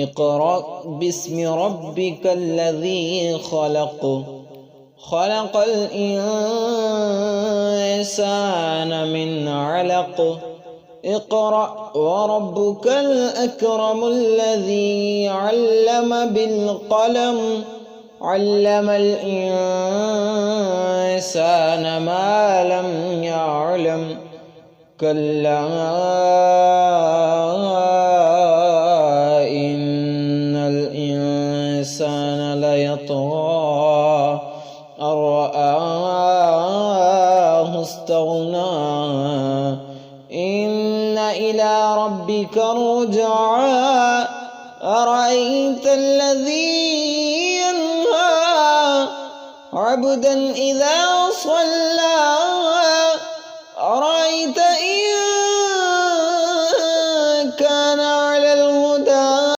اقرأ باسم ربك الذي خلق خلق الإنسان من علق اقرأ وربك الأكرم الذي علم بالقلم علم الإنسان ما لم يعلم كلا إن الإنسان ليطغى أن رآه استغنى إن إلى ربك الرجعى أرأيت الذي ينهى عبدا إذا صلى